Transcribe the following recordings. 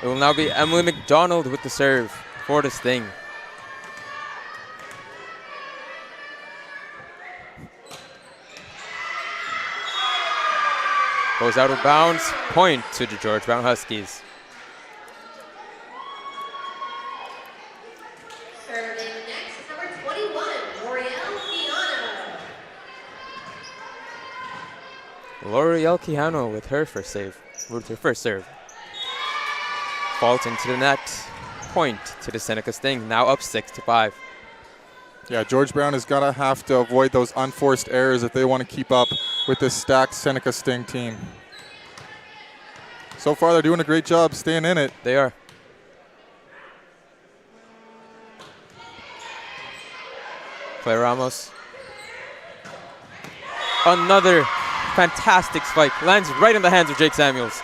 It will now be Emily McDonald with the serve for the Sting. Goes out of bounds. Point to the George Brown Huskies. Serving next, number 21, L'Oreal Quijano. L'Oreal Quijano with her first save, with her first serve. Falls into the net. Point to the Seneca Sting, now up 6-5. Yeah, George Brown is going to have to avoid those unforced errors if they want to keep up with this stacked Seneca Sting team. So far, they're doing a great job staying in it. They are. Claire Ramos. Another fantastic spike. Lands right in the hands of Jake Samuels.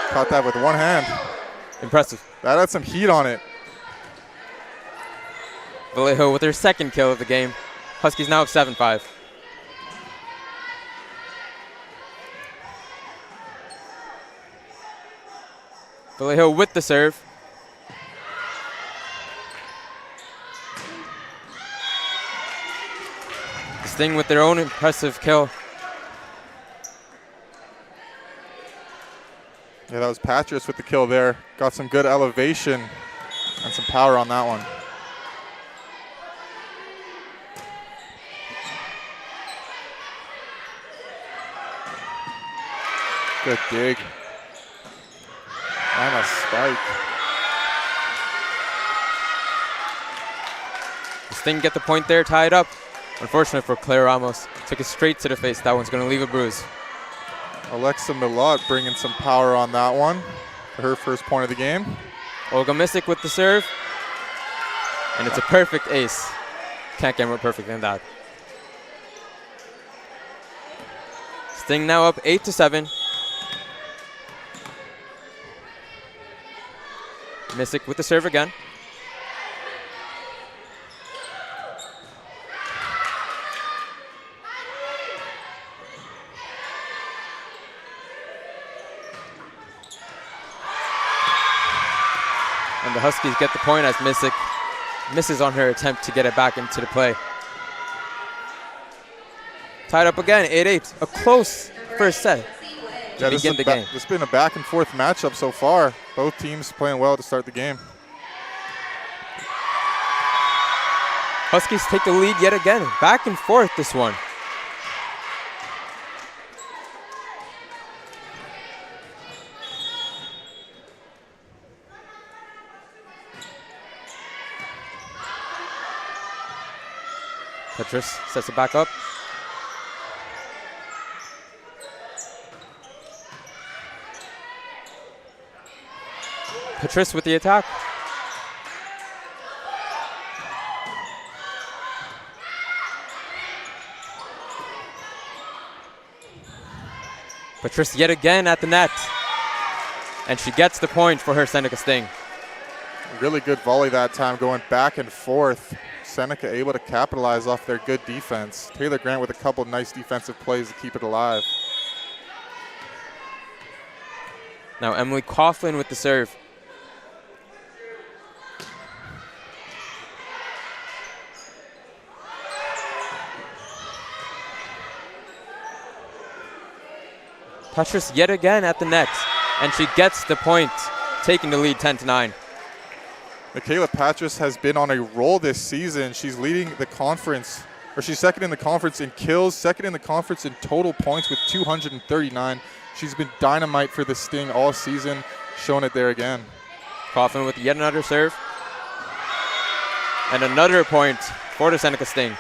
Caught that with one hand. Impressive. That had some heat on it. Vallejo with her second kill of the game. Huskies now up 7-5. Vallejo with the serve. The Sting with their own impressive kill. Yeah, that was Patras with the kill there. Got some good elevation and some power on that one. Good dig. And a spike. The Sting get the point there, tied up. Unfortunate for Claire Ramos. Took it straight to the face. That one's going to leave a bruise. Alexa Milot bringing some power on that one for her first point of the game. Olga Misick with the serve. And it's a perfect ace. Can't get more perfect than that. Sting now up 8-7. Misick with the serve again. And the Huskies get the point as Misick misses on her attempt to get it back into the play. Tied up again, 8-8. A close first set to begin the game. This has been a back and forth matchup so far. Both teams playing well to start the game. Huskies take the lead yet again. Back and forth this one. Petrus sets it back up. Petrus with the attack. Petrus yet again at the net. And she gets the point for her Seneca Sting. Really good volley that time, going back and forth. Seneca able to capitalize off their good defense. Taylor Grant with a couple nice defensive plays to keep it alive. Now Emily Coughlin with the serve. Petrus yet again at the net, and she gets the point, taking the lead 10-9. Michaela Patras has been on a roll this season. She's leading the conference, or she's second in the conference in kills, second in the conference in total points with 239. She's been dynamite for the Sting all season, showing it there again. Coughlin with yet another serve. And another point for the Seneca Sting.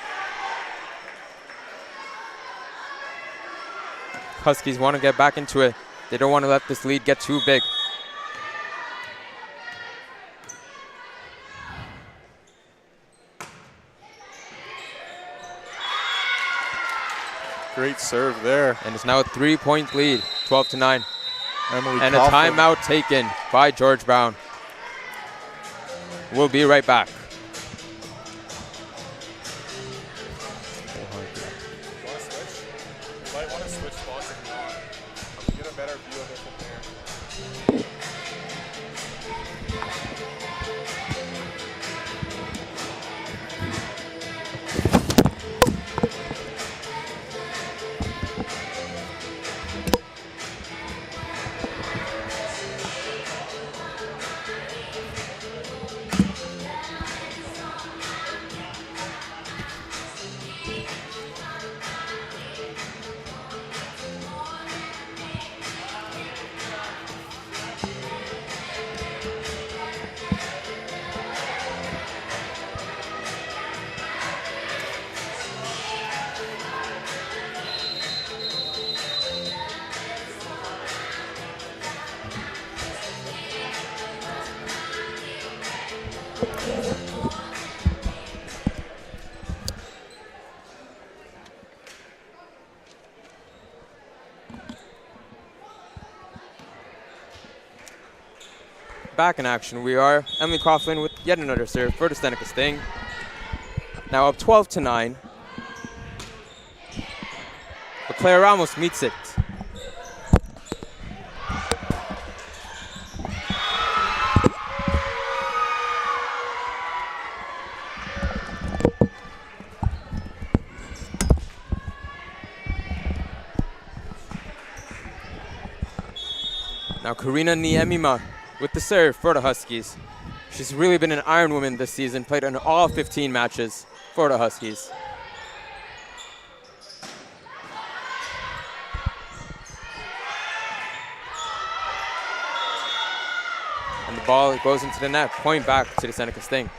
Huskies want to get back into it. They don't want to let this lead get too big. Great serve there. And it's now a 3-point lead, 12-9. Emily and Coughlin. a timeout taken by George Brown. We'll be right back. Back in action we are. Emily Coughlin with yet another serve for the Seneca Sting. Now up 12-9. But Claire Ramos meets it. Now Karina Niemima with the serve for the Huskies. She's really been an iron woman this season, played in all 15 matches for the Huskies. And the ball goes into the net, point back to the Seneca Sting.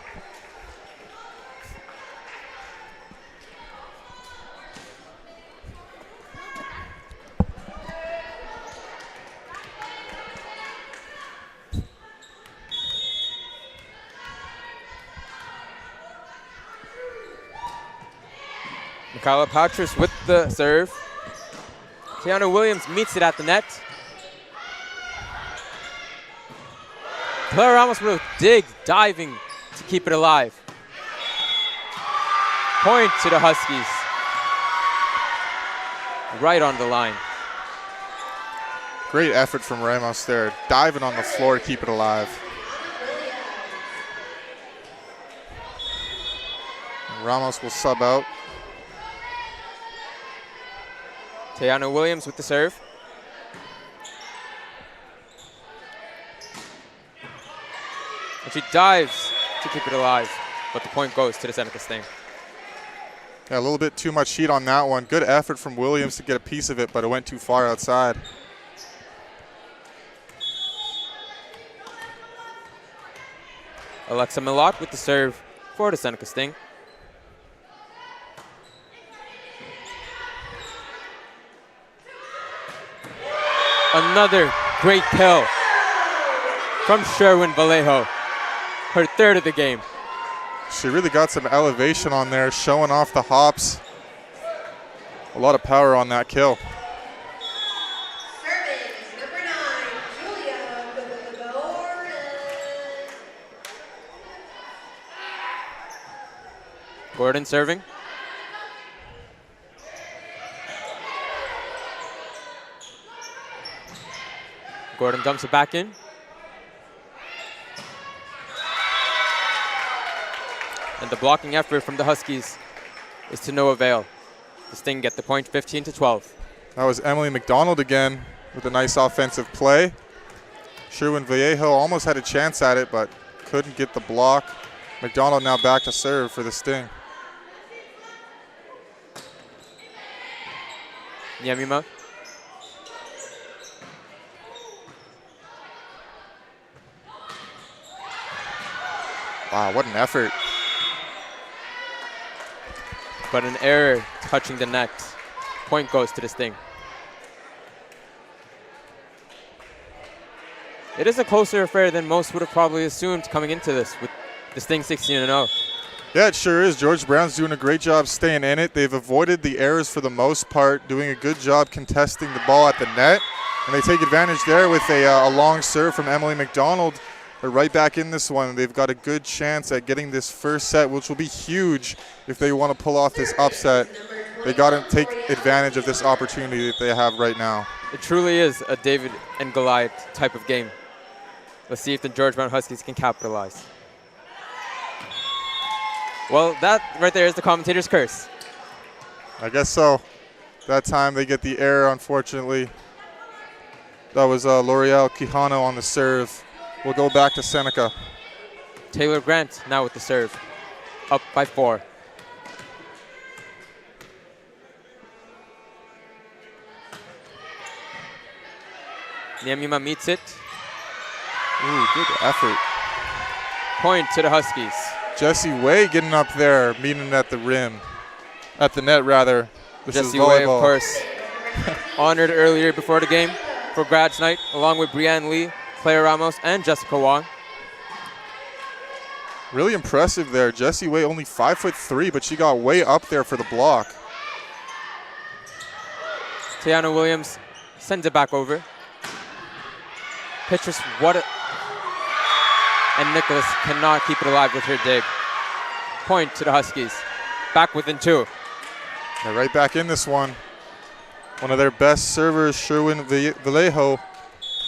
Kyla Patras with the serve. Tiana Williams meets it at the net. Claire Ramos with a dig, diving to keep it alive. Point to the Huskies. Right on the line. Great effort from Ramos there, diving on the floor to keep it alive. Ramos will sub out. Tiana Williams with the serve. And she dives to keep it alive, but the point goes to the Seneca Sting. Yeah, a little bit too much heat on that one. Good effort from Williams to get a piece of it, but it went too far outside. Alexa Milot with the serve for the Seneca Sting. Another great kill from Sherwin Vallejo, her third of the game. She really got some elevation on there, showing off the hops. A lot of power on that kill. Serving number 9, Julia Gordon. Gordon serving. Gordon dumps it back in. And the blocking effort from the Huskies is to no avail. The Sting get the point, 15-12. That was Emily McDonald again with a nice offensive play. Sherwin Vallejo almost had a chance at it, but couldn't get the block. McDonald now back to serve for the Sting. Niemima. Wow, what an effort. But an error touching the net. Point goes to the Sting. It is a closer affair than most would have probably assumed coming into this, with the Sting 16-0. Yeah, it sure is. George Brown's doing a great job staying in it. They've avoided the errors for the most part, doing a good job contesting the ball at the net. And they take advantage there with a long serve from Emily McDonald. They're right back in this one. They've got a good chance at getting this first set, which will be huge if they want to pull off this upset. They got to take advantage of this opportunity that they have right now. It truly is a David and Goliath type of game. Let's see if the George Brown Huskies can capitalize. Well, that right there is the commentator's curse. I guess so. That time they get the error, unfortunately. That was L'Oreal Quijano on the serve. We'll go back to Seneca. Taylor Grant now with the serve. Up by 4. Niemima meets it. Ooh, good effort. Point to the Huskies. Jessie Way getting up there, meeting at the rim. At the net, rather. This Jessie is Way, of volleyball. course, honored earlier before the game for Grads Night, along with Brianne Lee, Claire Ramos, and Jessica Wong. Really impressive there. Jessie Way only 5'3", but she got way up there for the block. Tiana Williams sends it back over. Petrus, and Nicholas cannot keep it alive with her dig. Point to the Huskies. Back within 2. They're right back in this one. One of their best servers, Sherwin Vallejo,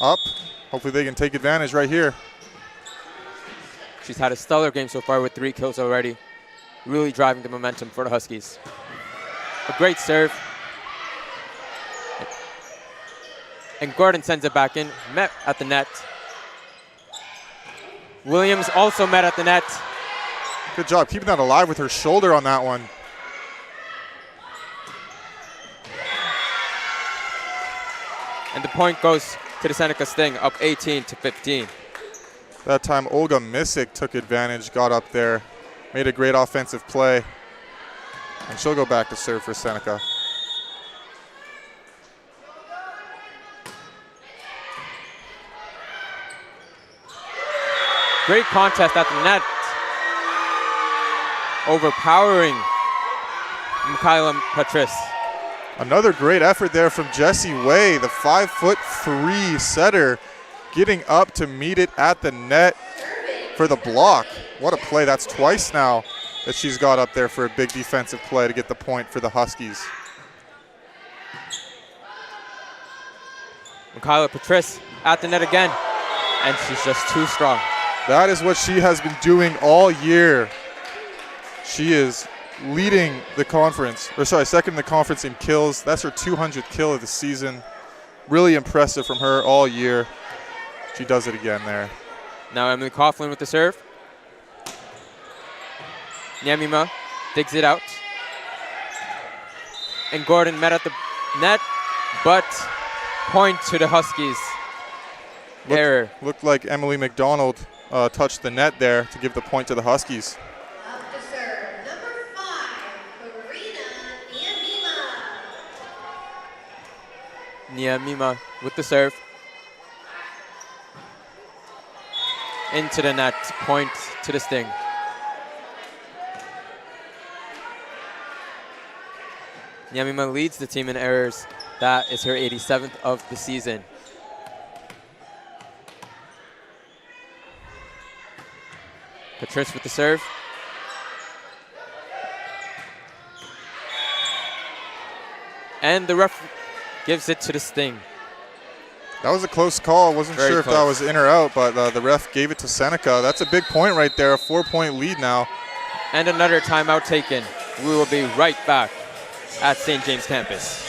up. Hopefully they can take advantage right here. She's had a stellar game so far with 3 kills already. Really driving the momentum for the Huskies. A great serve. And Gordon sends it back in, met at the net. Williams also met at the net. Good job keeping that alive with her shoulder on that one. And the point goes to the Seneca Sting, up 18-15. That time Olga Misick took advantage, got up there, made a great offensive play. And she'll go back to serve for Seneca. Great contest at the net. Overpowering Michaela Patris. Another great effort there from Jessie Way, the 5'3" setter, getting up to meet it at the net for the block. What a play. That's twice now that she's got up there for a big defensive play to get the point for the Huskies. Michaela Patris at the net again, and she's just too strong. That is what she has been doing all year. She is leading the conference, second in the conference in kills. That's her 200th kill of the season. Really impressive from her all year. She does it again there. Now Emily Coughlin with the serve. Nyamima digs it out. And Gordon met at the net, but point to the Huskies. Error. Looked like Emily McDonald touched the net there to give the point to the Huskies. Up to serve, number 5, Karina Niamima. Nyamima with the serve. Into the net, point to the Sting. Nyamima leads the team in errors. That is her 87th of the season. Patrice with the serve. And the ref gives it to the Sting. That was a close call. I wasn't sure if that was in or out, but the ref gave it to Seneca. That's a big point right there, a 4-point lead now. And another timeout taken. We will be right back at St. James campus.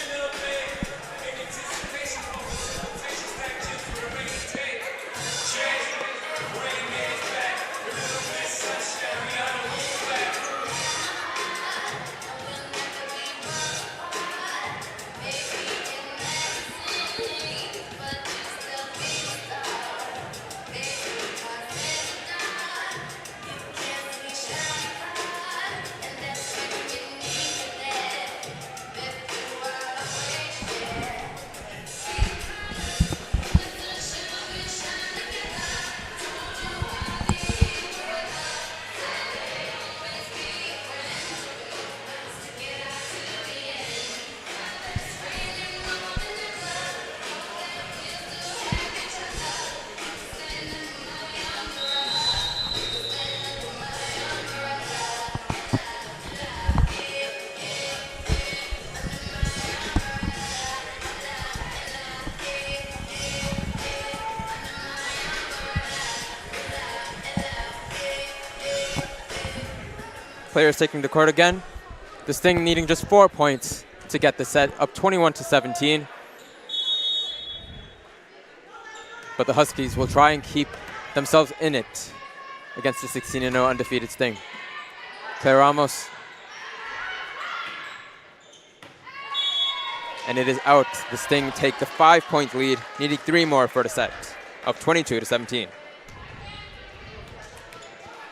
Players taking the court again. The Sting needing just 4 points to get the set, up 21-17. But the Huskies will try and keep themselves in it against the 16-0 undefeated Sting. Claire Ramos. And it is out. The Sting take the 5-point lead, needing 3 more for the set, up 22-17.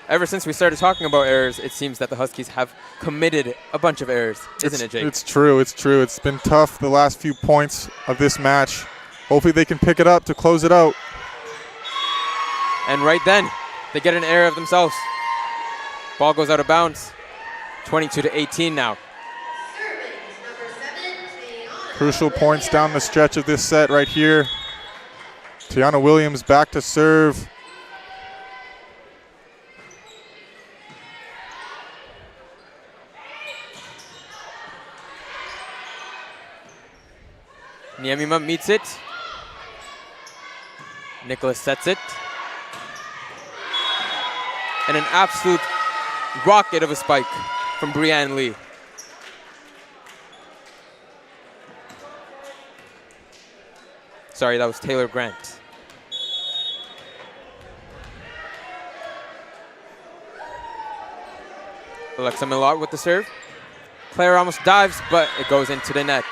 Ever since we started talking about errors, it seems that the Huskies have committed a bunch of errors, isn't it, Jake? It's true, it's true. It's been tough the last few points of this match. Hopefully they can pick it up to close it out. And right then, they get an error of themselves. Ball goes out of bounds. 22-18 now. Serving number 7, Tiana Crucial points down the Williams. stretch of this set right here. Tiana Williams back to serve. Niemima meets it. Nicholas sets it. And an absolute rocket of a spike from Brianne Lee. Sorry, that was Taylor Grant. Alexa Millard with the serve. Claire almost dives, but it goes into the net.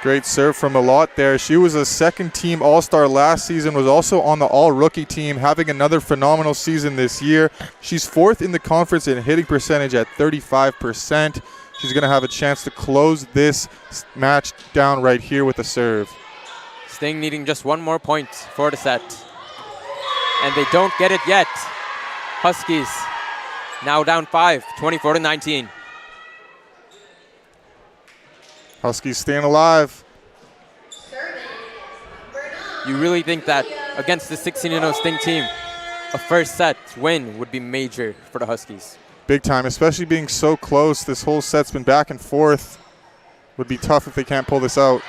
Great serve from Malott there. She was a second-team All-Star last season, was also on the All-Rookie team, having another phenomenal season this year. She's 4th in the conference in hitting percentage at 35%. She's going to have a chance to close this match down right here with a serve. Sting needing just one more point for the set. And they don't get it yet. Huskies now down 5, 24-19. Huskies staying alive. Serving Bernard You really think that against the 16-0 Sting team, a first set win would be major for the Huskies? Big time, especially being so close. This whole set's been back and forth. Would be tough if they can't pull this out.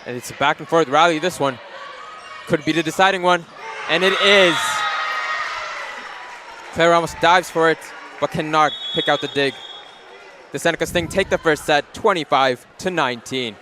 And it's a back and forth rally, this one. Could be the deciding one, and it is. Claire almost dives for it, but cannot pick out the dig. The Seneca Sting take the first set, 25-19.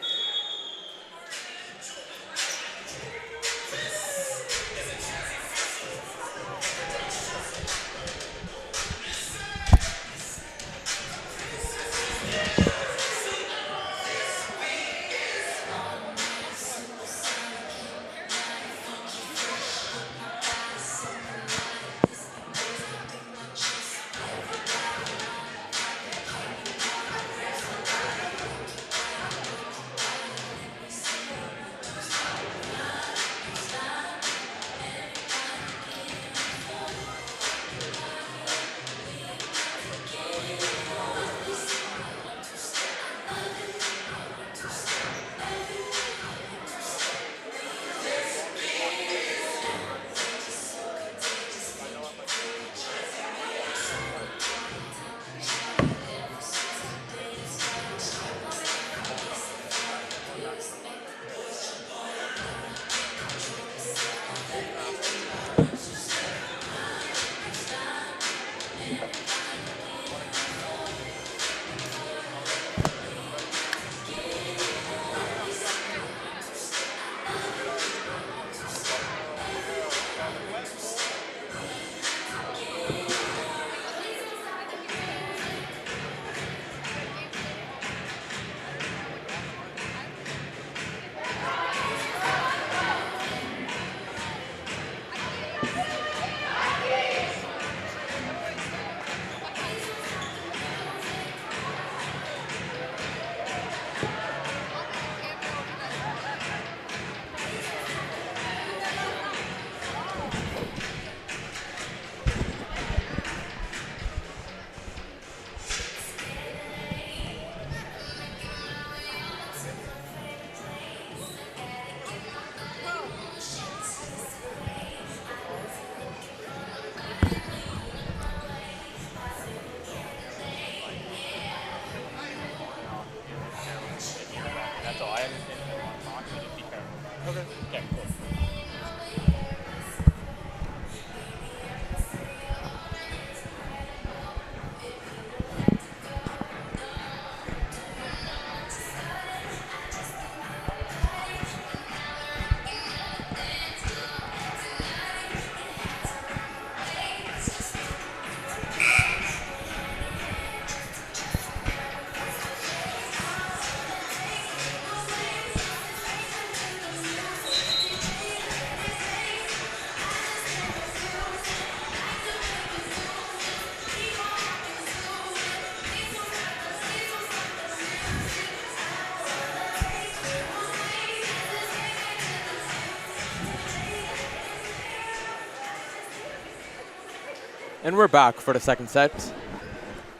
And we're back for the second set.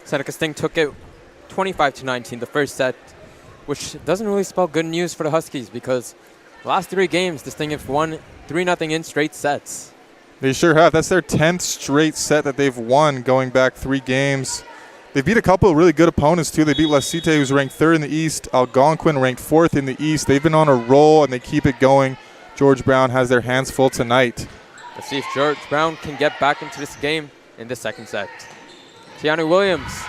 Seneca Sting took it 25-19 the first set, which doesn't really spell good news for the Huskies because the last 3 games, the Sting have won 3-0 in straight sets. They sure have. That's their 10th straight set that they've won going back 3 games. They beat a couple of really good opponents, too. They beat Lasite, who's ranked 3rd in the East. Algonquin ranked 4th in the East. They've been on a roll, and they keep it going. George Brown has their hands full tonight. Let's see if George Brown can get back into this game in the second set. Tiana Williams.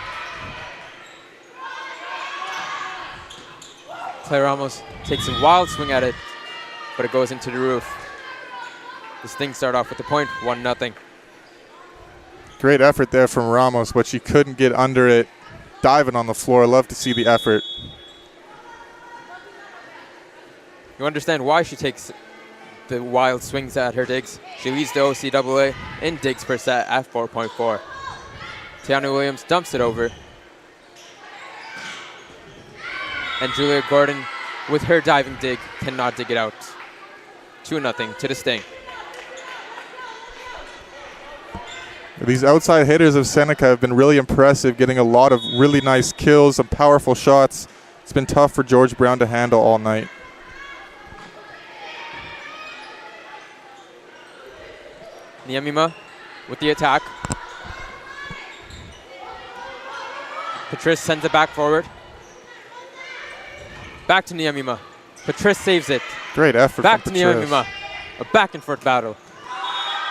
Claire Ramos takes a wild swing at it, but it goes into the roof. The Sting start off with the point, 1-0. Great effort there from Ramos, but she couldn't get under it. Diving on the floor. Love to see the effort. You understand why she takes the wild swings at her digs. She leads the OCAA in digs per set at 4.4. Tiana Williams dumps it over. And Julia Gordon, with her diving dig, cannot dig it out. 2-0 to the Sting. These outside hitters of Seneca have been really impressive, getting a lot of really nice kills, some powerful shots. It's been tough for George Brown to handle all night. Niamima with the attack. Patrice sends it back forward. Back to Niamima. Patrice saves it. Great effort back from to Patrice. Niamima. A back and forth battle.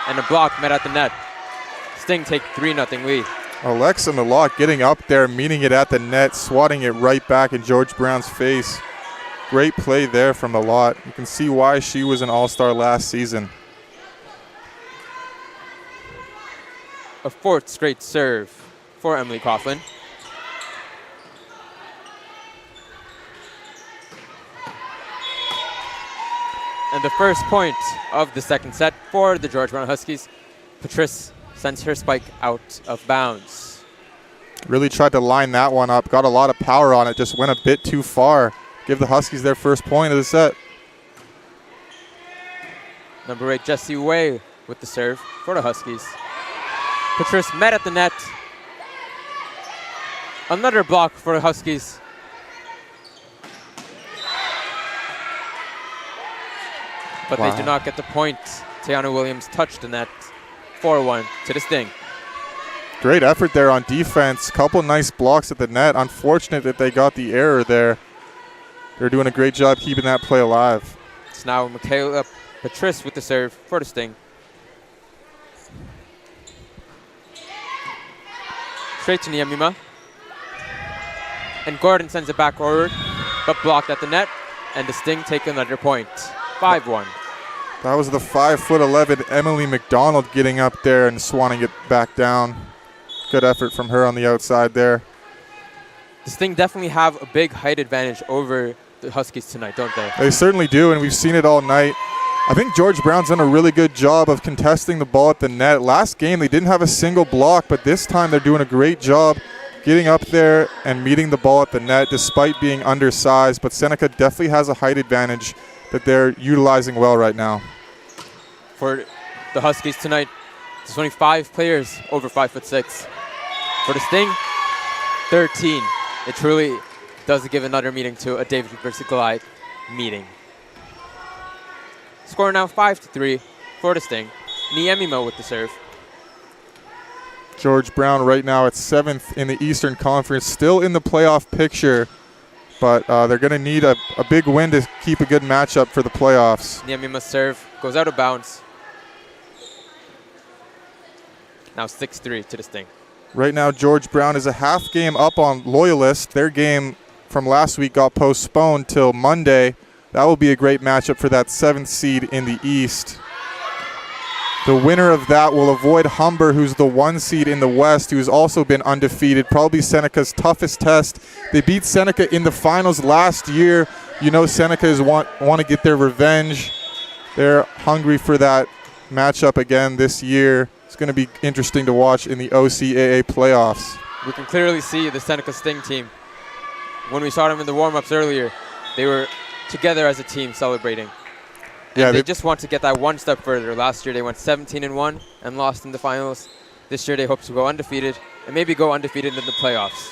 And a block met at the net. Sting take 3-0 lead. Alexa Milot getting up there, meeting it at the net, swatting it right back in George Brown's face. Great play there from Milot. You can see why she was an all-star last season. A 4th straight serve for Emily Coughlin. And the first point of the second set for the George Brown Huskies. Patrice sends her spike out of bounds. Really tried to line that one up. Got a lot of power on it. Just went a bit too far. Give the Huskies their first point of the set. Number 8, Jessie Way with the serve for the Huskies. Patrice met at the net. Another block for the Huskies. But Wow. they do not get the point. Tiana Williams touched the net. 4-1 to the Sting. Great effort there on defense. Couple nice blocks at the net. Unfortunate that they got the error there. They're doing a great job keeping that play alive. It's now Michaela Patrice with the serve for the Sting. Straight to Niamima. And Gordon sends it back forward, but blocked at the net. And the Sting take another point. 5-1. That was the 5'11" Emily McDonald getting up there and swanning it back down. Good effort from her on the outside there. The Sting definitely have a big height advantage over the Huskies tonight, don't they? They certainly do, and we've seen it all night. I think George Brown's done a really good job of contesting the ball at the net. Last game, they didn't have a single block, but this time they're doing a great job getting up there and meeting the ball at the net despite being undersized. But Seneca definitely has a height advantage that they're utilizing well right now. For the Huskies tonight, there's only 5 players over 5'6". For the Sting, 13. It truly does give another meaning to a David versus Goliath meeting. Score now 5-3 for the Sting. Niemimo with the serve. George Brown right now at 7th in the Eastern Conference, still in the playoff picture, but they're going to need a big win to keep a good matchup for the playoffs. Niemimo's serve goes out of bounds. Now 6-3 to the Sting. Right now, George Brown is a half game up on Loyalist. Their game from last week got postponed till Monday. That will be a great matchup for that 7th seed in the East. The winner of that will avoid Humber, who's the 1 seed in the West, who's also been undefeated. Probably Seneca's toughest test. They beat Seneca in the finals last year. You know Seneca want to get their revenge. They're hungry for that matchup again this year. It's going to be interesting to watch in the OCAA playoffs. We can clearly see the Seneca Sting team. When we saw them in the warm-ups earlier, they were together as a team celebrating. Yeah, they just want to get that one step further. Last year they went 17-1 and lost in the finals. This year they hope to go undefeated and maybe go undefeated in the playoffs.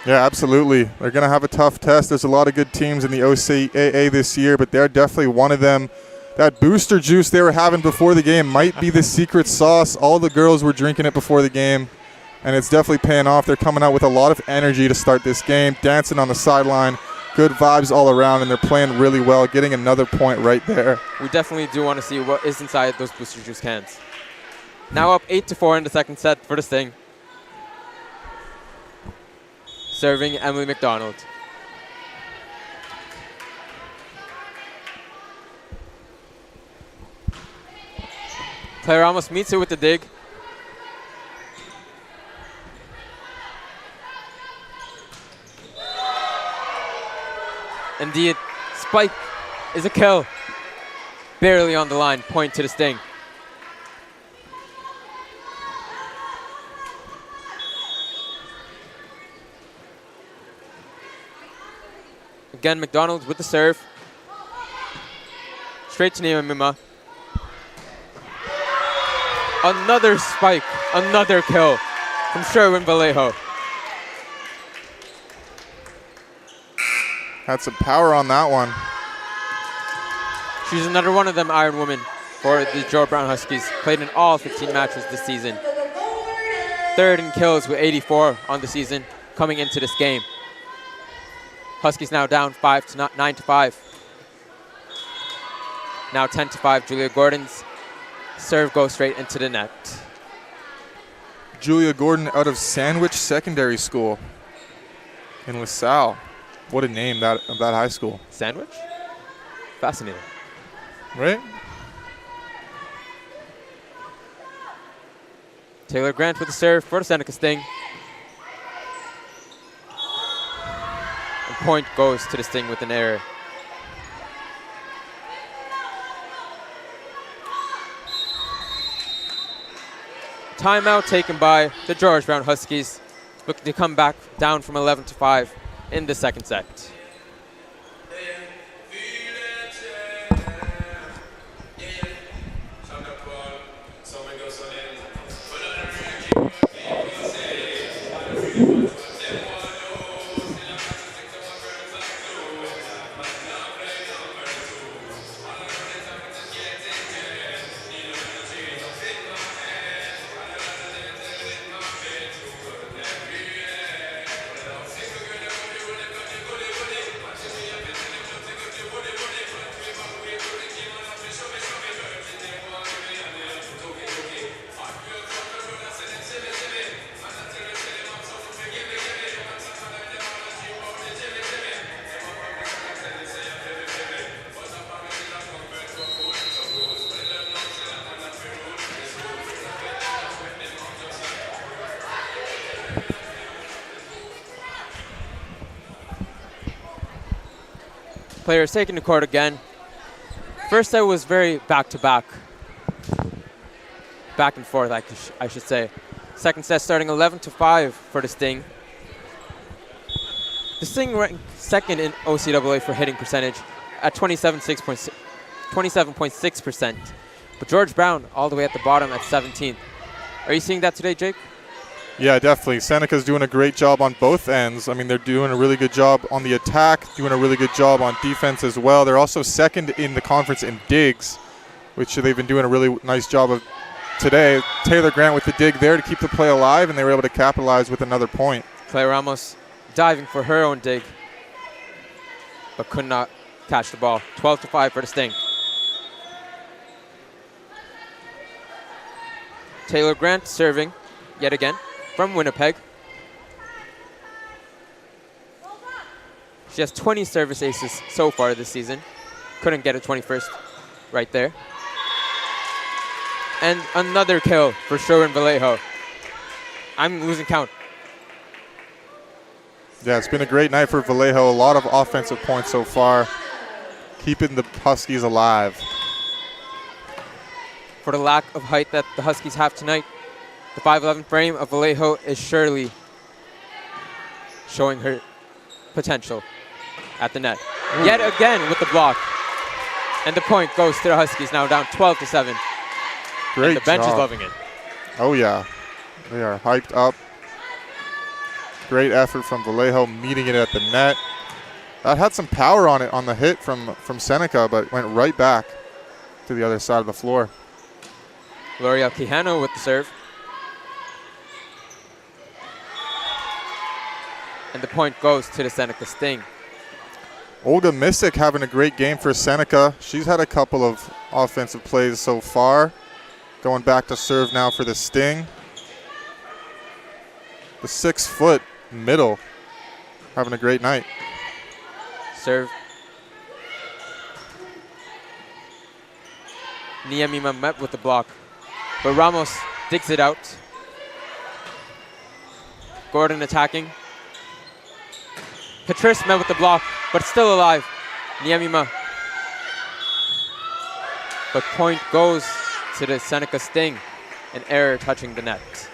Yeah, absolutely. They're going to have a tough test. There's a lot of good teams in the OCAA this year, but they're definitely one of them. That booster juice they were having before the game might be the secret sauce. All the girls were drinking it before the game, and it's definitely paying off. They're coming out with a lot of energy to start this game, dancing on the sideline, good vibes all around, and they're playing really well, getting another point right there. We definitely do want to see what is inside those booster juice cans. Now up 8-4 in the second set for the Sting. Serving Emily McDonald. Player almost meets it with the dig. Indeed, spike is a kill. Barely on the line, point to the Sting. Again, McDonald with the serve. Straight to Niamima. Another spike, another kill from Sherwin Vallejo. Had some power on that one. She's another one of them Iron Women for the George Brown Huskies. Played in all 15 matches this season. Third in kills with 84 on the season coming into this game. Huskies now down 9-5. Now 10-5. Julia Gordon's serve goes straight into the net. Julia Gordon out of Sandwich Secondary School in LaSalle. What a name of that high school. Sandwich? Fascinating. Right? Taylor Grant with the serve for the Seneca Sting. And point goes to the Sting with an error. Timeout taken by the George Brown Huskies, looking to come back down from 11-5 in the second set. Players taking the court again. First set was very back-to-back. Back and forth, I should say. Second set starting 11-5 for the Sting. The Sting ranked second in OCAA for hitting percentage at 27.6%. But George Brown all the way at the bottom at 17th. Are you seeing that today, Jake? Yeah, definitely. Seneca's doing a great job on both ends. I mean, they're doing a really good job on the attack, doing a really good job on defense as well. They're also second in the conference in digs, which they've been doing a really nice job of today. Taylor Grant with the dig there to keep the play alive, and they were able to capitalize with another point. Claire Ramos diving for her own dig, but could not catch the ball. 12-5 for the Sting. Taylor Grant serving yet again from Winnipeg. She has 20 service aces so far this season. Couldn't get a 21st right there. And another kill for Sherwin Vallejo. I'm losing count. Yeah, it's been a great night for Vallejo. A lot of offensive points so far, keeping the Huskies alive. For the lack of height that the Huskies have tonight, the 5'11" frame of Vallejo is surely showing her potential at the net. Ooh. Yet again with the block. And the point goes to the Huskies, now down 12-7. Great and the bench job. is loving it. Oh, yeah. They are hyped up. Great effort from Vallejo, meeting it at the net. That had some power on it on the hit from Seneca, but went right back to the other side of the floor. L'Oreal Quijano with the serve. And the point goes to the Seneca Sting. Olga Misick having a great game for Seneca. She's had a couple of offensive plays so far. Going back to serve now for the Sting. The 6-foot middle having a great night. Serve. Niamima met with the block, but Ramos digs it out. Gordon attacking. Patrice met with the block, but still alive. Niamima. But point goes to the Seneca Sting. An error touching the net.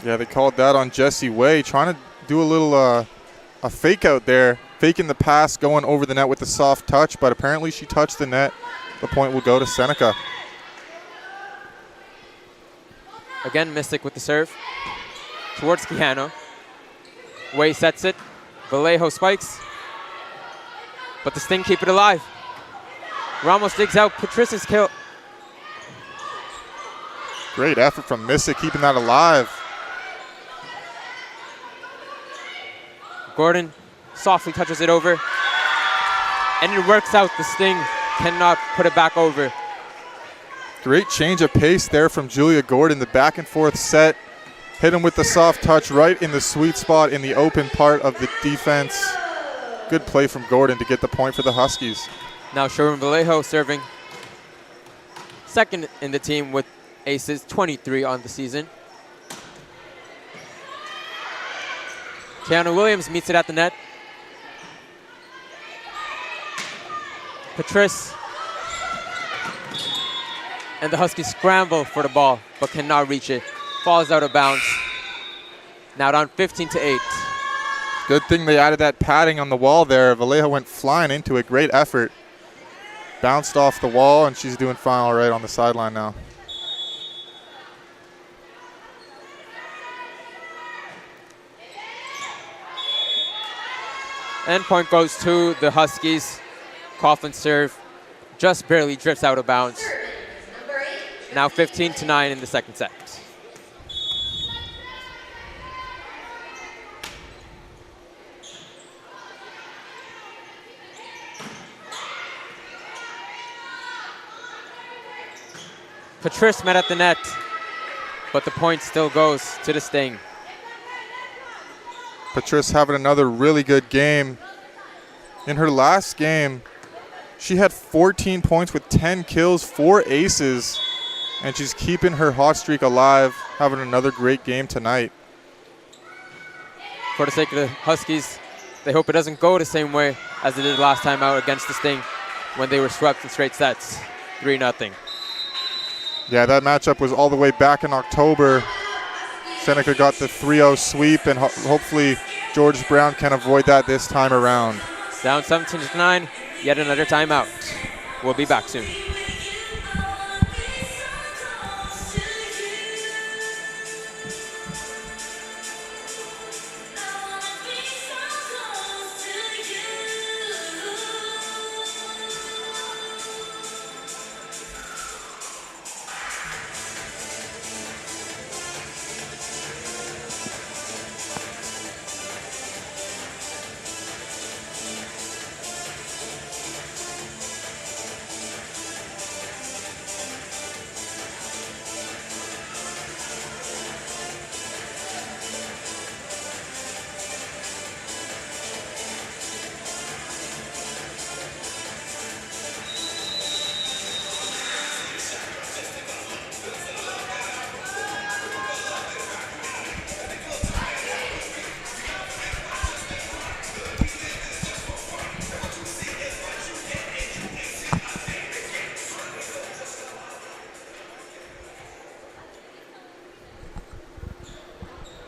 Yeah, they called that on Jessie Way, trying to do a little a fake out there, faking the pass, going over the net with the soft touch, but apparently she touched the net. The point will go to Seneca. Again, Mystic with the serve. Towards Quijano. Way sets it. Vallejo spikes. But the Sting keep it alive. Ramos digs out Patrice's kill. Great effort from Mystic, keeping that alive. Gordon softly touches it over. And it works out. The Sting cannot put it back over. Great change of pace there from Julia Gordon. The back and forth set. Hit him with the soft touch right in the sweet spot in the open part of the defense. Good play from Gordon to get the point for the Huskies. Now Sherwin Vallejo serving. Second in the team with aces, 23 on the season. Keanu Williams meets it at the net. Patrice. And the Huskies scramble for the ball, but cannot reach it. Falls out of bounds. Now down 15-8. Good thing they added that padding on the wall there. Vallejo went flying into it. Great effort. Bounced off the wall, and she's doing fine all right on the sideline now. And point goes to the Huskies. Coughlin serve just barely drifts out of bounds. Now 15-9 in the second set. Patrice met at the net, but the point still goes to the Sting. Patrice having another really good game. In her last game, she had 14 points with 10 kills, 4 aces, and she's keeping her hot streak alive, having another great game tonight. For the sake of the Huskies, they hope it doesn't go the same way as it did last time out against the Sting when they were swept in straight sets, 3-0. Yeah, that matchup was all the way back in October. Seneca got the 3-0 sweep, and hopefully George Brown can avoid that this time around. Down 17-9, yet another timeout. We'll be back soon.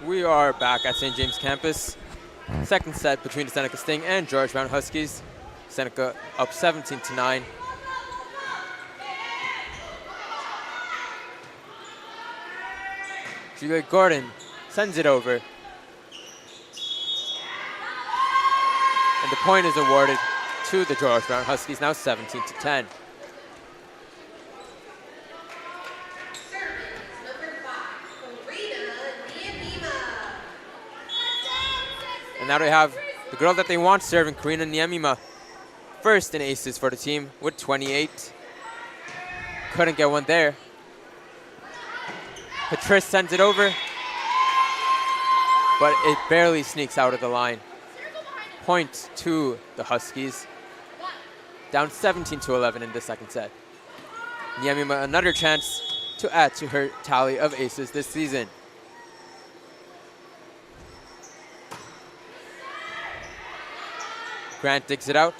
We are back at St. James campus. Second set between the Seneca Sting and George Brown Huskies. Seneca up 17-9. Julia Gordon sends it over. And the point is awarded to the Georgetown Huskies, now 17-10. Serving number 5, Karina Niemima. And now they have the girl that they want serving, Karina Niemima. First in aces for the team with 28. Couldn't get one there. Patrice sends it over, but it barely sneaks out of the line. Point to the Huskies. Down 17-11 in the second set. Niemima another chance to add to her tally of aces this season. Grant digs it out.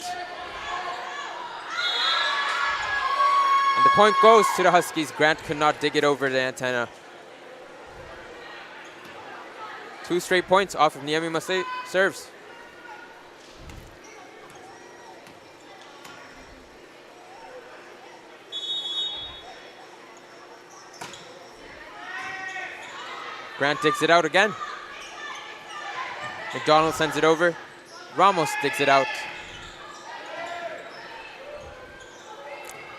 And the point goes to the Huskies. Grant could not dig it over the antenna. 2 straight points off of Niemima serves. Grant digs it out again. McDonald sends it over. Ramos digs it out.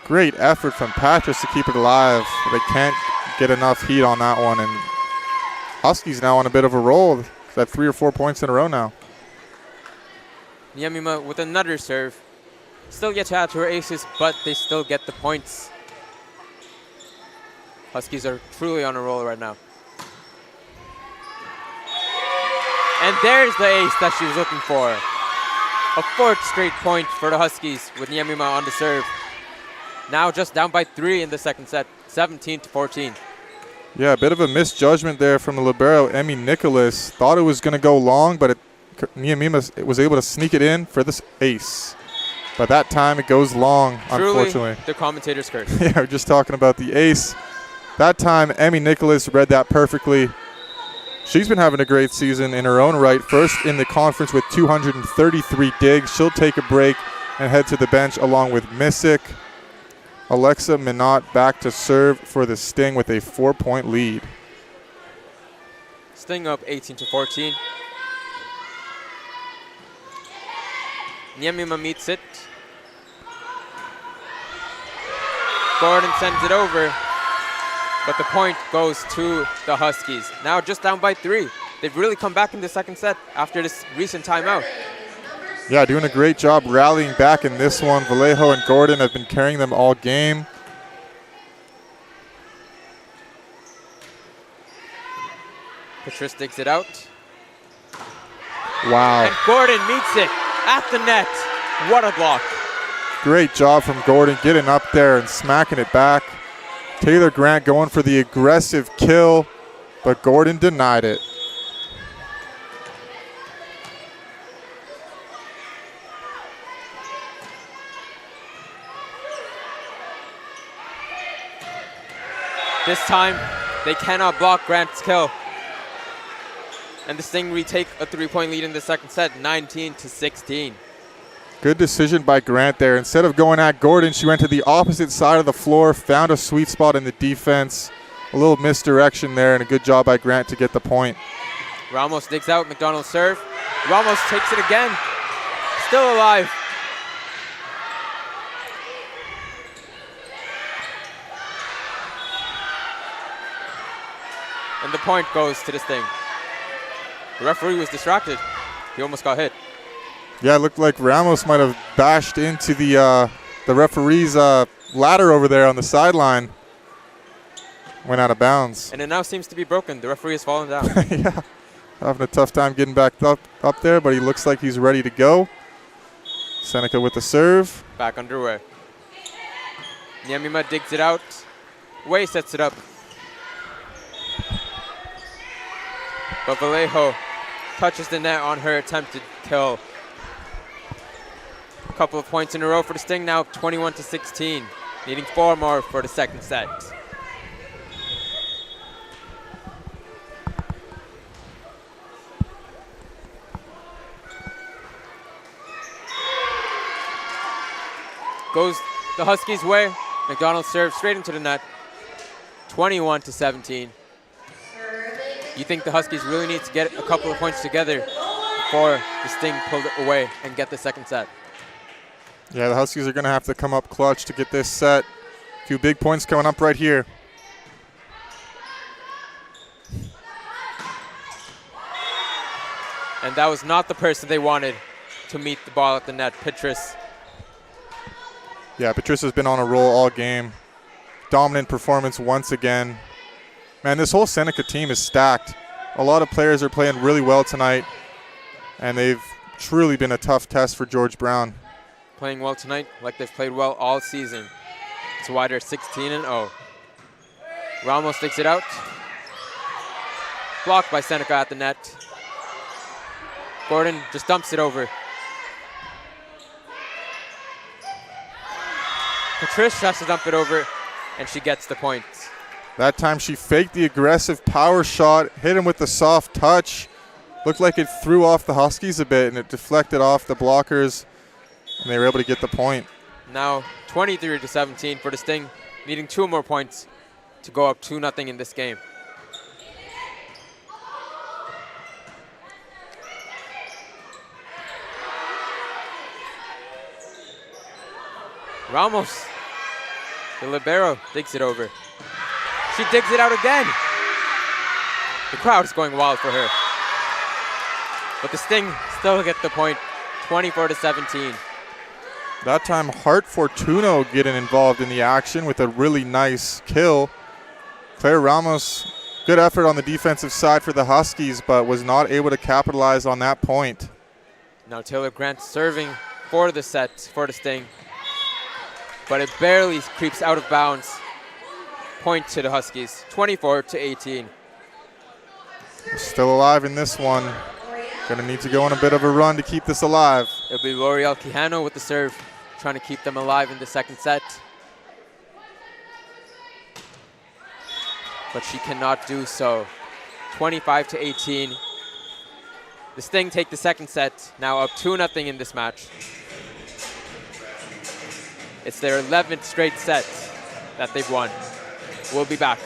Great effort from Patras to keep it alive. They can't get enough heat on that one, and Huskies now on a bit of a roll. It's at 3 or 4 points in a row now. Niemima with another serve. Still yet to add to her aces, but they still get the points. Huskies are truly on a roll right now. And there's the ace that she was looking for. A 4th straight point for the Huskies with Niemima on the serve. Now just down by 3 in the second set, 17-14. Yeah, a bit of a misjudgment there from the libero, Emmy Nicholas. Thought it was going to go long, but Niemima was able to sneak it in for this ace. But that time it goes long, Truly, unfortunately. the commentator's curse. Yeah, we're just talking about the ace. That time, Emmy Nicholas read that perfectly. She's been having a great season in her own right. First in the conference with 233 digs. She'll take a break and head to the bench along with Missick. Alexa Minot back to serve for the Sting with a 4-point lead. Sting up 18-14. Niemima meets it. Gordon sends it over, but the point goes to the Huskies. Now just down by 3. They've really come back in the second set after this recent timeout. Yeah, doing a great job rallying back in this one. Vallejo and Gordon have been carrying them all game. Patrice digs it out. Wow. And Gordon meets it at the net. What a block. Great job from Gordon getting up there and smacking it back. Taylor Grant going for the aggressive kill, but Gordon denied it. This time, they cannot block Grant's kill. And the Sting retake a 3-point lead in the second set, 19-16. Good decision by Grant there. Instead of going at Gordon, she went to the opposite side of the floor, found a sweet spot in the defense. A little misdirection there, and a good job by Grant to get the point. Ramos digs out, McDonald serve. Ramos takes it again. Still alive. And the point goes to the Sting. The referee was distracted. He almost got hit. Yeah, it looked like Ramos might have bashed into the referee's ladder over there on the sideline. Went out of bounds. And it now seems to be broken. The referee has fallen down. Yeah, having a tough time getting back up there, but he looks like he's ready to go. Seneca with the serve. Back underway. Niemima digs it out. Wei sets it up. But Vallejo touches the net on her attempted kill. A couple of points in a row for the Sting, now 21-16. Needing 4 more for the second set. Goes the Huskies' way. McDonald serves straight into the net. 21-17. Serving You think the Huskies really need to get a couple of points together before the Sting pulled it away and get the second set. Yeah, the Huskies are going to have to come up clutch to get this set. A few big points coming up right here. And that was not the person they wanted to meet the ball at the net, Petrus. Yeah, Patricia's been on a roll all game. Dominant performance once again. Man, this whole Seneca team is stacked. A lot of players are playing really well tonight, and they've truly been a tough test for George Brown. Playing well tonight, like they've played well all season. It's why they're 16-0. Ramos takes it out. Blocked by Seneca at the net. Gordon just dumps it over. Patrice tries to dump it over, and she gets the point. That time she faked the aggressive power shot, hit him with the soft touch. Looked like it threw off the Huskies a bit, and it deflected off the blockers, and they were able to get the point. Now 23-17 for the Sting, needing 2 more points to go up 2-0 in this game. Ramos, the libero, digs it over. She digs it out again. The crowd is going wild for her. But the Sting still get the point, 24-17. That time, Hart Fortuno getting involved in the action with a really nice kill. Claire Ramos, good effort on the defensive side for the Huskies, but was not able to capitalize on that point. Now Taylor Grant serving for the set for the Sting, but it barely creeps out of bounds. Point to the Huskies, 24-18. Still alive in this one. Gonna need to go on a bit of a run to keep this alive. It'll be L'Oreal Quijano with the serve, trying to keep them alive in the second set. But she cannot do so. 25-18. The Sting take the second set, now up 2-0 in this match. It's their 11th straight set that they've won. We'll be back.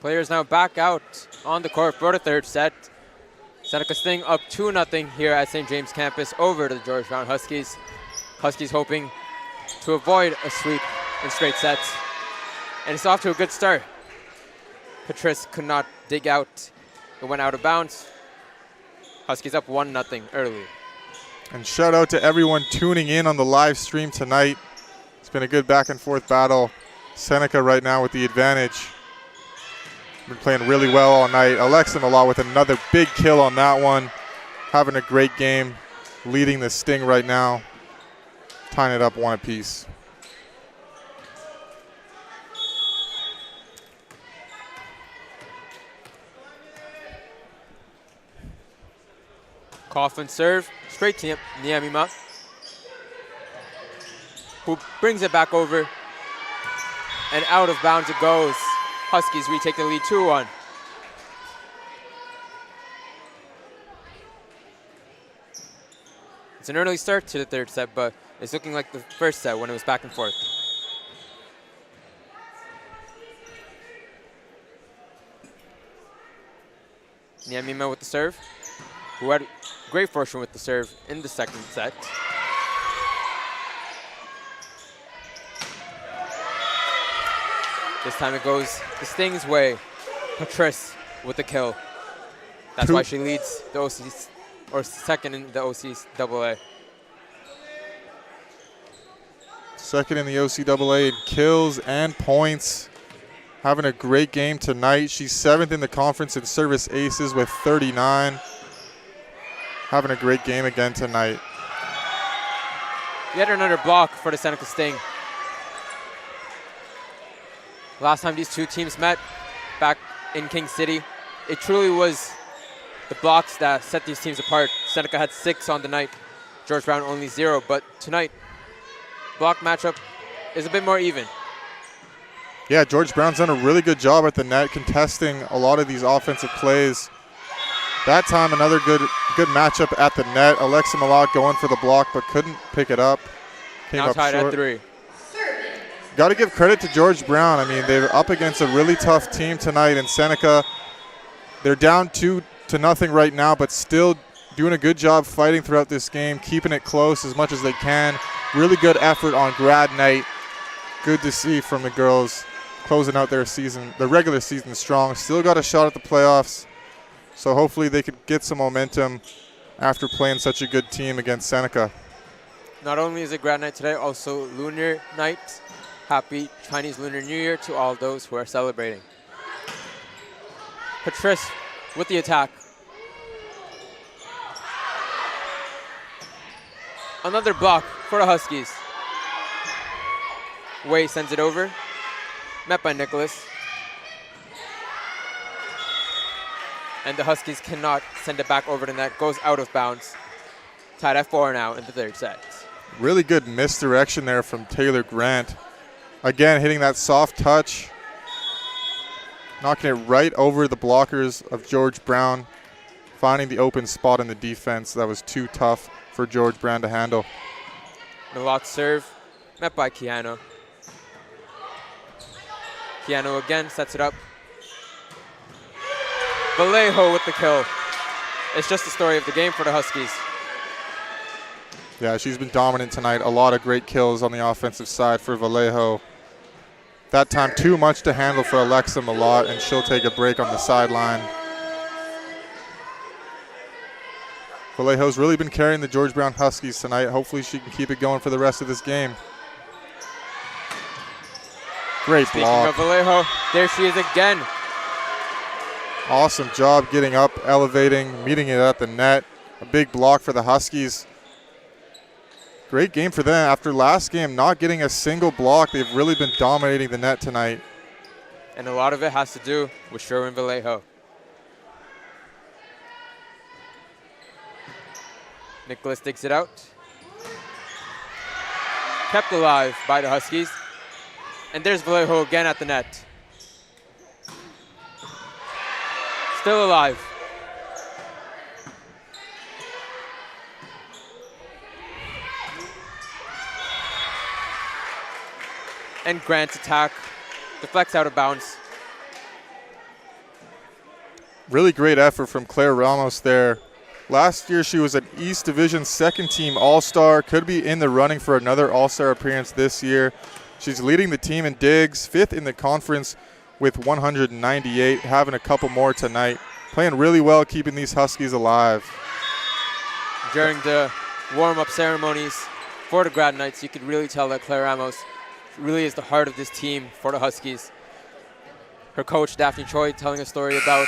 Players now back out on the court for the third set. Seneca Sting up 2-0 here at St. James campus over to the George Brown Huskies. Huskies hoping to avoid a sweep in straight sets. And it's off to a good start. Patrice could not dig out. It went out of bounds. Huskies up 1-0 early. And shout out to everyone tuning in on the live stream tonight. It's been a good back and forth battle. Seneca right now with the advantage. Been playing really well all night. Alexa Malott with another big kill on that one. Having a great game. Leading the Sting right now. Tying it up 1 apiece. Coughlin serve, straight to Niamima, who brings it back over, and out of bounds it goes. Huskies retake the lead 2-1. It's an early start to the third set, but it's looking like the first set when it was back and forth. Niamima with the serve, who had great fortune with the serve in the second set. This time it goes the Sting's way. Patrice with the kill. That's why she leads the OCs, or second in the OCAA. Second in the OCAA in kills and points. Having a great game tonight. She's 7th in the conference in service aces with 39. Having a great game again tonight. Yet another block for the Seneca Sting. Last time these two teams met back in King City, it truly was the blocks that set these teams apart. Seneca had 6 on the night, George Brown only 0, but tonight, block matchup is a bit more even. Yeah, George Brown's done a really good job at the net, contesting a lot of these offensive plays. That time, another good matchup at the net. Alexa Malott going for the block, but couldn't pick it up. Came Now up tied short. at 3. Got to give credit to George Brown. I mean, they're up against a really tough team tonight in Seneca. They're down 2-0 right now, but still doing a good job fighting throughout this game, keeping it close as much as they can. Really good effort on grad night. Good to see from the girls closing out their season, the regular season strong. Still got a shot at the playoffs, so hopefully they could get some momentum after playing such a good team against Seneca. Not only is it grad night today, also lunar night. Happy Chinese Lunar New Year to all those who are celebrating. Patrice with the attack. Another block for the Huskies. Wei sends it over. Met by Nicholas. And the Huskies cannot send it back over the net. Goes out of bounds. Tied at 4 now in the third set. Really good misdirection there from Taylor Grant. Again, hitting that soft touch. Knocking it right over the blockers of George Brown. Finding the open spot in the defense. That was too tough for George Brown to handle. Malott serve. Met by Keanu. Keanu again sets it up. Vallejo with the kill. It's just the story of the game for the Huskies. Yeah, she's been dominant tonight. A lot of great kills on the offensive side for Vallejo. That time too much to handle for Alexa Malott, and she'll take a break on the sideline. Vallejo's really been carrying the George Brown Huskies tonight. Hopefully she can keep it going for the rest of this game. Great block. Speaking of Vallejo, there she is again. Awesome job getting up, elevating, meeting it at the net. A big block for the Huskies. Great game for them. After last game, not getting a single block, they've really been dominating the net tonight. And a lot of it has to do with Sherwin Vallejo. Nicholas digs it out. Kept alive by the Huskies. And there's Vallejo again at the net. Still alive. And Grant's attack deflects out of bounds. Really great effort from Claire Ramos there. Last year she was an East Division second team All-Star. Could be in the running for another All-Star appearance this year. She's leading the team in digs, 5th in the conference with 198, having a couple more tonight. Playing really well, keeping these Huskies alive. During the warm-up ceremonies for the grad nights, you could really tell that Claire Ramos really is the heart of this team for the Huskies. Her coach, Daphne Choi, telling a story about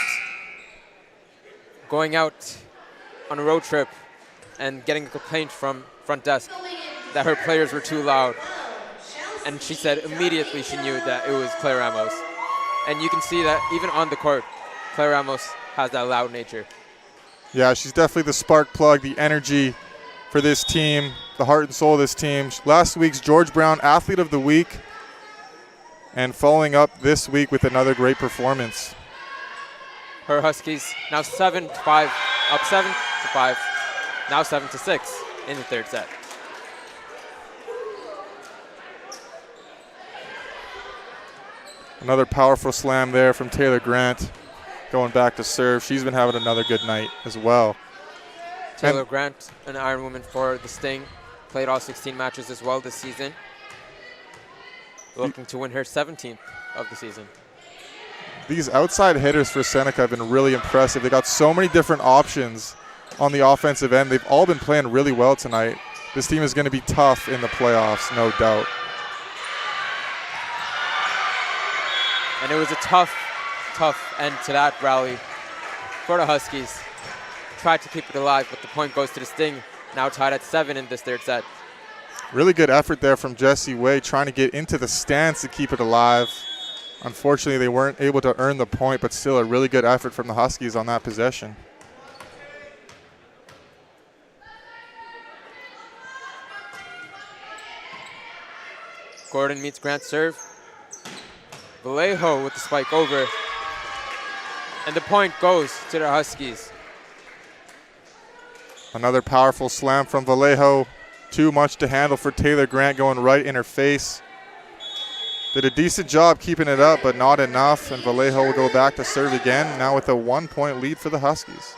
going out on a road trip and getting a complaint from front desk that her players were too loud. And she said immediately she knew that it was Claire Ramos. And you can see that even on the court, Claire Ramos has that loud nature. Yeah, she's definitely the spark plug, the energy for this team, the heart and soul of this team. Last week's George Brown Athlete of the Week, and following up this week with another great performance. Her Huskies now 7-5, up 7-5, now 7-6 in the third set. Another powerful slam there from Taylor Grant, going back to serve. She's been having another good night as well. Taylor Grant, an Iron Woman for the Sting, played all 16 matches as well this season. Looking to win her 17th of the season. These outside hitters for Seneca have been really impressive. They got so many different options on the offensive end. They've all been playing really well tonight. This team is going to be tough in the playoffs, no doubt. And it was a tough end to that rally for the Huskies. Tried to keep it alive, but the point goes to the Sting, now tied at 7 in this third set. Really good effort there from Jessie Way, trying to get into the stance to keep it alive. Unfortunately, they weren't able to earn the point, but still a really good effort from the Huskies on that possession. Gordon meets Grant serve. Vallejo with the spike over. And the point goes to the Huskies. Another powerful slam from Vallejo. Too much to handle for Taylor Grant, going right in her face. Did a decent job keeping it up, but not enough. And Vallejo will go back to serve again, now with a 1-point lead for the Huskies.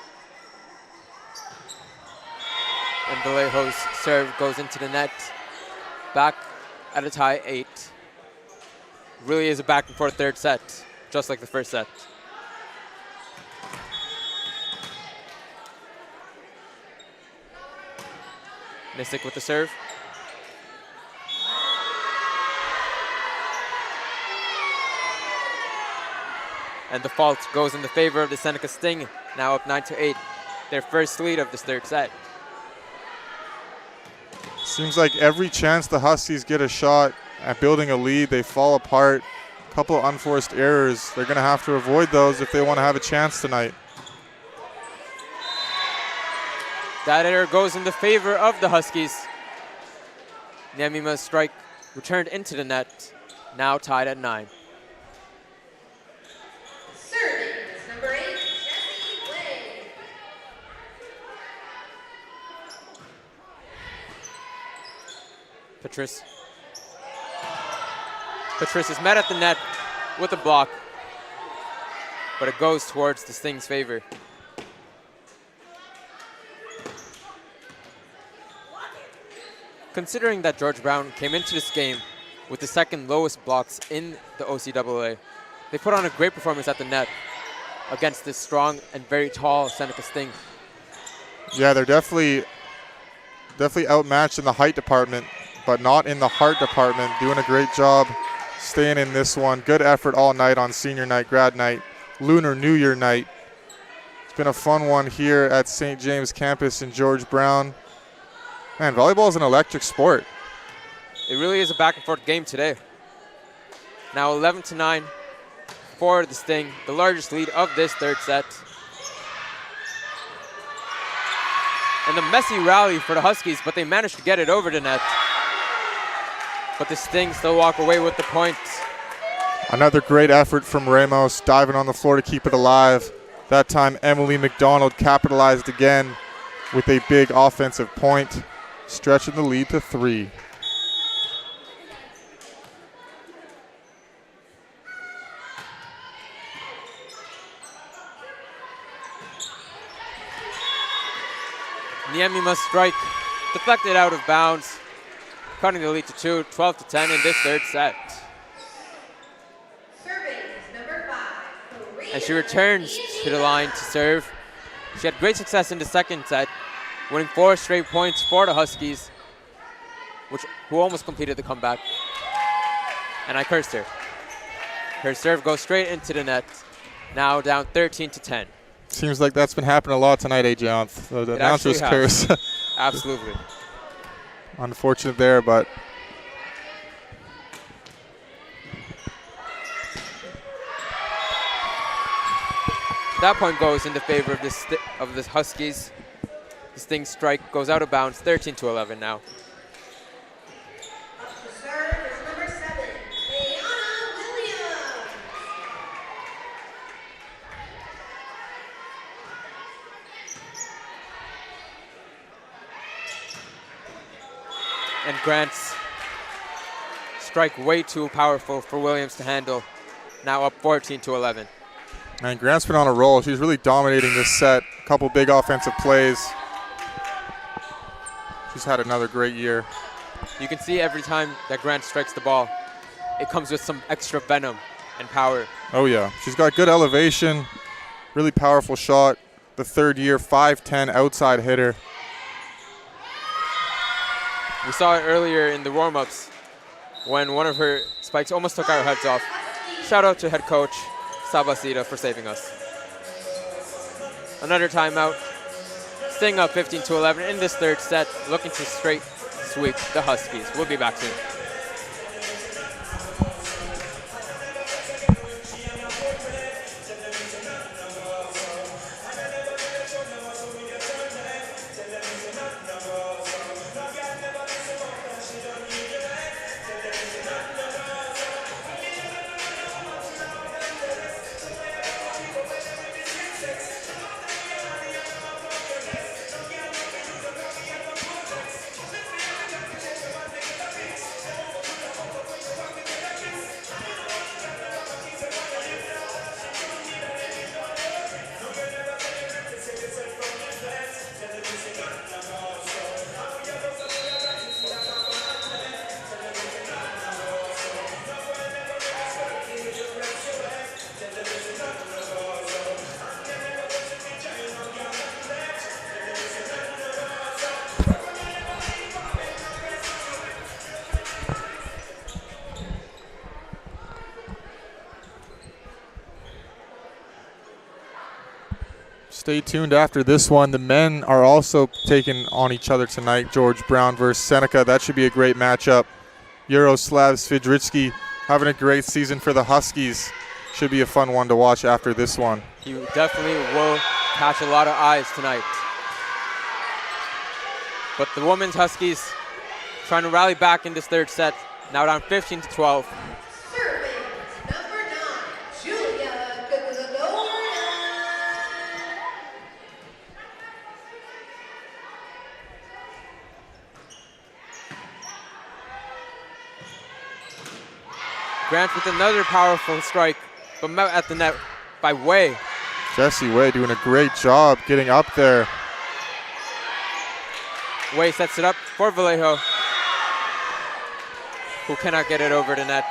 And Vallejo's serve goes into the net. Back at a tie 8. Really is a back and forth third set, just like the first set. Mystic with the serve. And the fault goes in the favor of the Seneca Sting, now up 9-8. Their first lead of this third set. Seems like every chance the Huskies get a shot at building a lead, they fall apart. A couple of unforced errors. They're going to have to avoid those if they want to have a chance tonight. That error goes in the favor of the Huskies. Nyamima's strike returned into the net, now tied at 9. Serving is number 8, Jessie Way. Patrice is met at the net with a block, but it goes towards the Sting's favor. Considering that George Brown came into this game with the second lowest blocks in the OCAA, they put on a great performance at the net against this strong and very tall Seneca Sting. Yeah, they're definitely outmatched in the height department, but not in the heart department. Doing a great job staying in this one. Good effort all night on senior night, grad night, Lunar New Year night. It's been a fun one here at St. James campus in George Brown. Man, volleyball is an electric sport. It really is a back and forth game today. Now 11-9 for the Sting, the largest lead of this third set. And the messy rally for the Huskies, but they managed to get it over the net. But the Sting still walk away with the point. Another great effort from Ramos, diving on the floor to keep it alive. That time, Emily McDonald capitalized again with a big offensive point, stretching the lead to 3. Niemi must strike. Deflected out of bounds. Cutting the lead to 2, 12-10 in this third set. Serving is number 5. And she returns to the line to serve. She had great success in the second set, winning 4 straight points for the Huskies, who almost completed the comeback. And I cursed her. Her serve goes straight into the net. Now down 13-10. Seems like that's been happening a lot tonight, Ajanth. So the announcer's curse. Absolutely. Unfortunate there, but that point goes in the favor of the Huskies. The Sting strike goes out of bounds, 13-11 now. Up to serve is number 7, Ayana Williams. And Grant's strike way too powerful for Williams to handle. Now up 14-11. man, Grant's been on a roll. She's really dominating this set. A couple big offensive plays. She's had another great year. You can see every time that Grant strikes the ball, it comes with some extra venom and power. Oh, yeah. She's got good elevation, really powerful shot. The third year, 5'10", outside hitter. We saw it earlier in the warm-ups when one of her spikes almost took our heads off. Shout out to head coach Sabasita for saving us. Another timeout. Sting up 15-11 in this third set, looking to straight sweep the Huskies. We'll be back soon. Stay tuned after this one. The men are also taking on each other tonight. George Brown versus Seneca. That should be a great matchup. Yaroslav Svidritsky having a great season for the Huskies. Should be a fun one to watch after this one. You definitely will catch a lot of eyes tonight. But the women's Huskies trying to rally back in this third set. Now down 15-12. Serving number 9, Julia Gagorna. Grant with another powerful strike, but met at the net by Way. Jessie Way doing a great job getting up there. Way sets it up for Vallejo, who cannot get it over the net.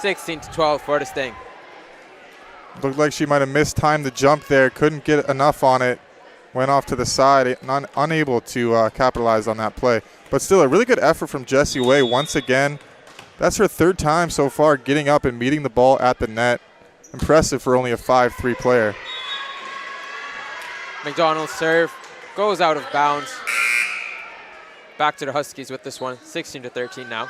16-12 for the Sting. Looked like she might have mistimed the jump there. Couldn't get enough on it. Went off to the side, unable to capitalize on that play. But still a really good effort from Jessie Way once again. That's her third time so far getting up and meeting the ball at the net. Impressive for only a 5'3" player. McDonald's serve goes out of bounds. Back to the Huskies with this one, 16-13 now.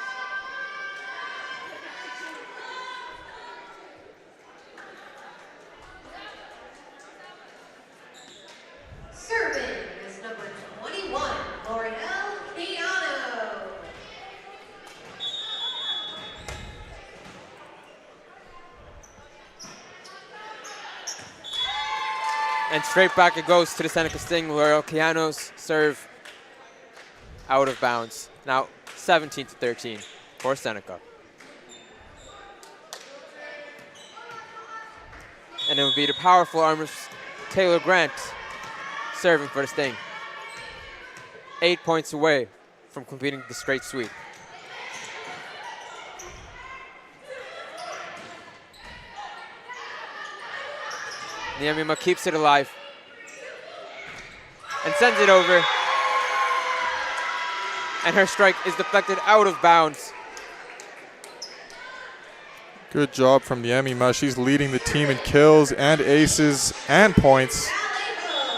Serving is number 21, L'Oreal Piano. And straight back it goes to the Seneca Sting. L'Oreal Ciano's serve out of bounds. Now 17-13 for Seneca. And it would be the powerful armor Taylor Grant serving for the Sting. 8 points away from completing the straight sweep. Niamima keeps it alive and sends it over. And her strike is deflected out of bounds. Good job from Niamima. She's leading the team in kills and aces and points,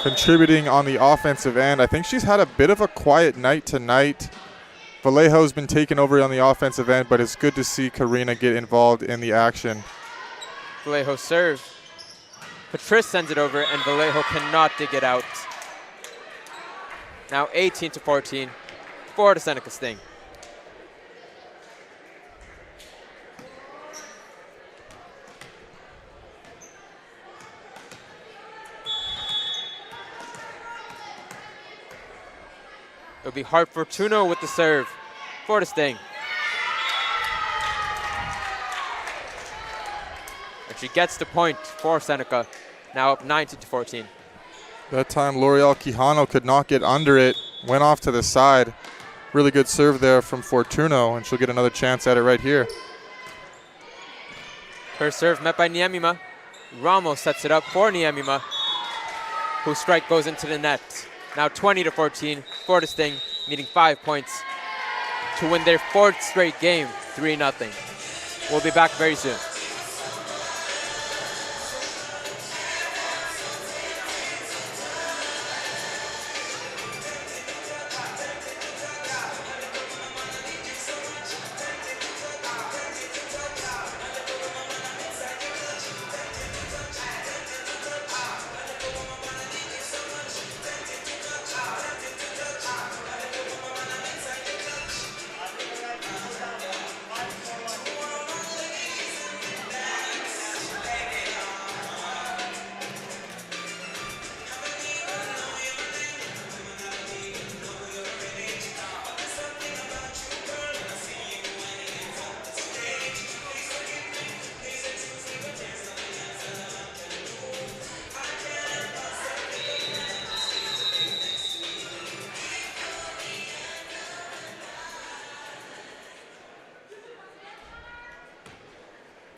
contributing on the offensive end. I think she's had a bit of a quiet night tonight. Vallejo's been taking over on the offensive end, but it's good to see Karina get involved in the action. Vallejo serve. Patrice sends it over, and Vallejo cannot dig it out. Now 18-14 for the Seneca Sting. It'll be Hart Fortuno with the serve for the Sting. And she gets the point for Seneca, now up 19-14. That time L'Oreal Quijano could not get under it, went off to the side. Really good serve there from Fortuno, and she'll get another chance at it right here. Her serve met by Niamima. Ramos sets it up for Niamima, whose strike goes into the net. Now 20-14 for the Sting, needing 5 points to win their 4th straight game, 3-0. We'll be back very soon.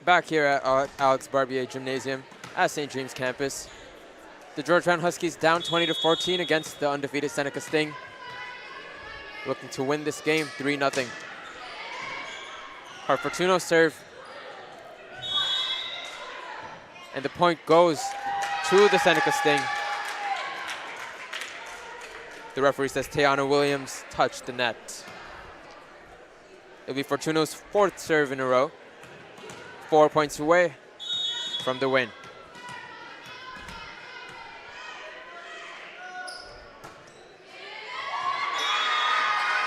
Back here at Alex Barbier Gymnasium at St. James campus. The Georgetown Huskies down 20-14 against the undefeated Seneca Sting. Looking to win this game 3-0. Hart Fortuno serve. And the point goes to the Seneca Sting. The referee says Tayana Williams touched the net. It'll be Fortuno's 4th serve in a row. 4 points away from the win.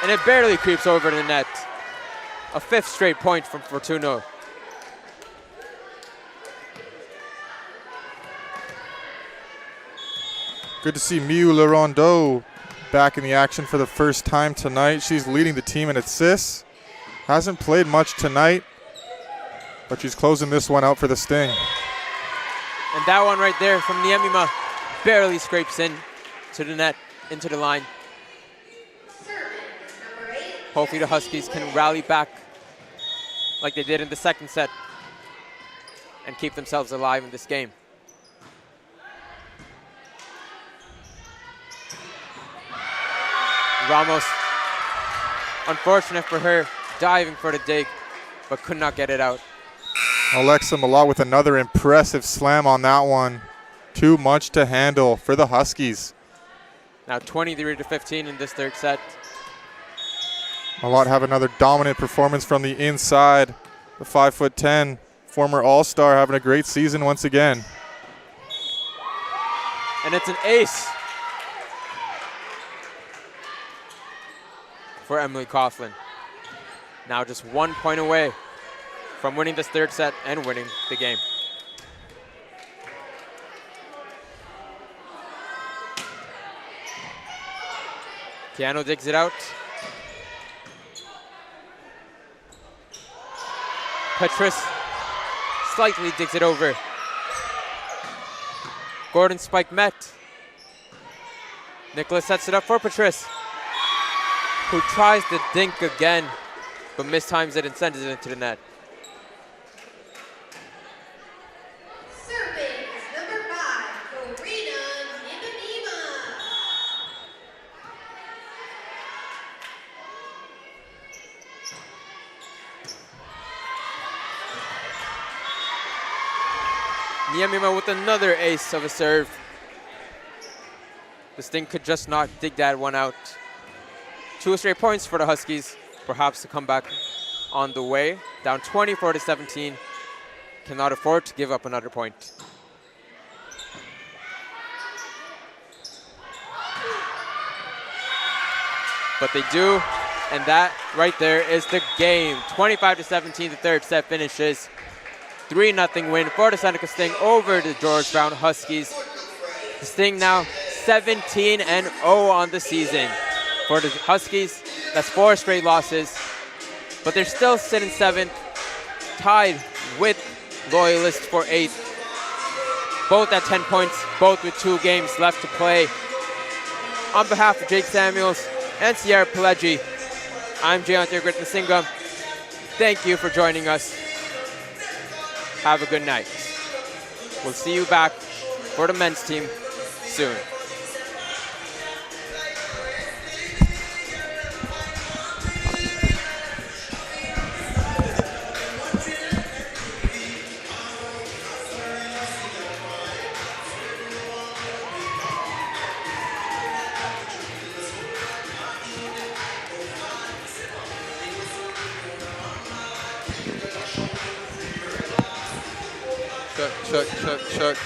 And it barely creeps over the net. A 5th straight point from Fortuno. Good to see Miu Lerondeau back in the action for the first time tonight. She's leading the team in assists. Hasn't played much tonight, but she's closing this one out for the Sting. And that one right there from Niamima barely scrapes in to the net, into the line. Hopefully the Huskies can rally back like they did in the 2nd set and keep themselves alive in this game. Ramos, unfortunate for her, diving for the dig, but could not get it out. Alexa Malott with another impressive slam on that one. Too much to handle for the Huskies. Now 23-15 in this 3rd set. Malott have another dominant performance from the inside. The 5'10", former All-Star, having a great season once again. And it's an ace for Emily Coughlin. Now just 1 point away from winning this 3rd set and winning the game. Keanu digs it out. Patrice slightly digs it over. Gordon spike met. Nicholas sets it up for Patrice. who tries to dink again, but mistimes it and sends it into the net. Serving is number 5, Corina Nimanima. Niamima with another ace of a serve. The Sting could just not dig that one out. 2 straight points for the Huskies. Perhaps a comeback on the way. Down 24-17. Cannot afford to give up another point. But they do, and that right there is the game. 25-17, the third set finishes. 3-0 win for the Seneca Sting over the George Brown Huskies. The Sting now 17-0 on the season. For the Huskies, that's 4 straight losses. But they're still sitting 7th, tied with Loyalists for 8th. Both at 10 points, both with 2 games left to play. On behalf of Jake Samuels and Sierra Pileggi, I'm Jay Gritnasinga. Thank you for joining us. Have a good night. We'll see you back for the men's team soon. Check.